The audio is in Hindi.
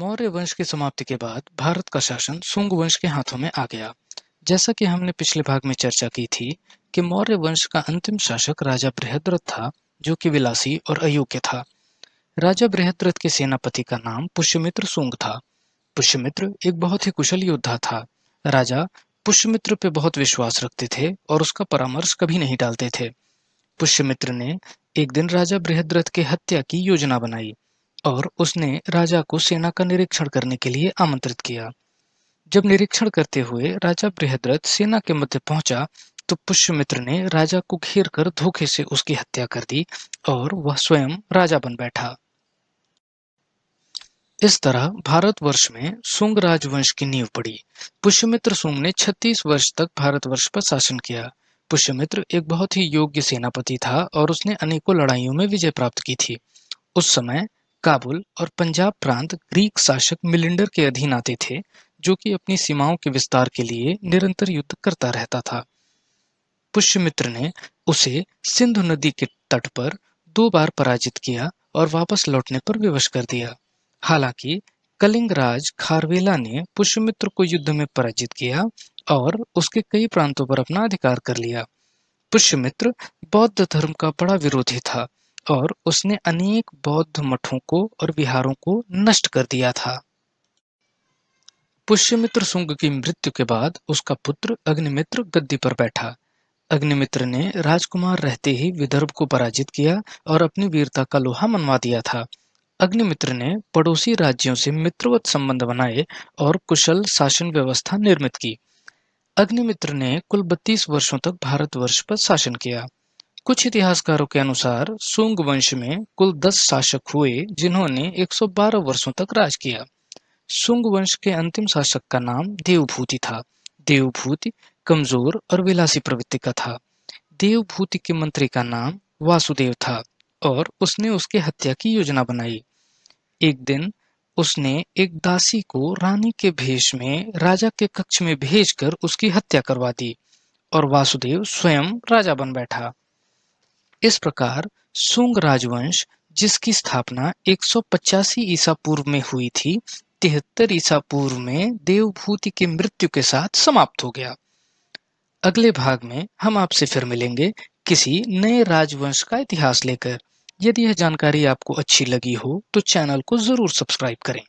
मौर्य वंश की समाप्ति के बाद भारत का शासन शुंग वंश के हाथों में आ गया। जैसा कि हमने पिछले भाग में चर्चा की थी कि मौर्य वंश का अंतिम शासक राजा बृहद्रथ था, जो कि विलासी और अयोग्य था। राजा बृहद्रथ के सेनापति का नाम पुष्यमित्र शुंग था। पुष्यमित्र एक बहुत ही कुशल योद्धा था। राजा पुष्यमित्र पे बहुत विश्वास रखते थे और उसका परामर्श कभी नहीं टालते थे। पुष्यमित्र ने एक दिन राजा बृहद्रथ की हत्या की योजना बनाई और उसने राजा को सेना का निरीक्षण करने के लिए आमंत्रित किया। जब निरीक्षण करते हुए राजा बृहद्रथ सेना के मध्य पहुंचा तो पुष्यमित्र ने राजा को घेर कर धोखे से उसकी हत्या कर दी और वह स्वयं राजा बन बैठा। इस तरह भारतवर्ष में शुंग राजवंश की नींव पड़ी। पुष्यमित्र शुंग ने 36 वर्ष तक भारतवर्ष पर शासन किया। पुष्यमित्र एक बहुत ही योग्य सेनापति था और उसने अनेकों लड़ाइयों में विजय प्राप्त की थी। उस समय काबुल और पंजाब प्रांत ग्रीक शासक मिलिंडर के अधीन आते थे, जो कि अपनी सीमाओं के विस्तार के लिए निरंतर युद्ध करता रहता था। पुष्यमित्र ने उसे सिंधु नदी के तट पर 2 बार पराजित किया और वापस लौटने पर विवश कर दिया। हालांकि कलिंग राज खारवेला ने पुष्यमित्र को युद्ध में पराजित किया और उसके कई प्रांतों पर अपना अधिकार कर लिया। पुष्यमित्र बौद्ध धर्म का बड़ा विरोधी था और उसने अनेक बौद्ध मठों को और विहारों को नष्ट कर दिया था। पुष्यमित्र शुंग की मृत्यु के बाद उसका पुत्र अग्निमित्र गद्दी पर बैठा। अग्निमित्र ने राजकुमार रहते ही विदर्भ को पराजित किया और अपनी वीरता का लोहा मनवा दिया था। अग्निमित्र ने पड़ोसी राज्यों से मित्रवत संबंध बनाए और कुशल शासन व्यवस्था निर्मित की। अग्निमित्र ने कुल 32 वर्षों तक भारतवर्ष पर शासन किया। कुछ इतिहासकारों के अनुसार शुंग वंश में कुल 10 शासक हुए जिन्होंने 112 वर्षों तक राज किया। शुंग वंश के अंतिम शासक का नाम देवभूति था। देवभूति कमजोर और विलासी प्रवृत्ति का था। देवभूति के मंत्री का नाम वासुदेव था और उसने उसकी हत्या की योजना बनाई। एक दिन उसने एक दासी को रानी के भेष में राजा के कक्ष में भेजकर उसकी हत्या करवा दी और वासुदेव स्वयं राजा बन बैठा। इस प्रकार शुंग राजवंश, जिसकी स्थापना 185 ईसा पूर्व में हुई थी, 73 ईसा पूर्व में देवभूति की मृत्यु के साथ समाप्त हो गया। अगले भाग में हम आपसे फिर मिलेंगे किसी नए राजवंश का इतिहास लेकर। यदि यह जानकारी आपको अच्छी लगी हो तो चैनल को जरूर सब्सक्राइब करें।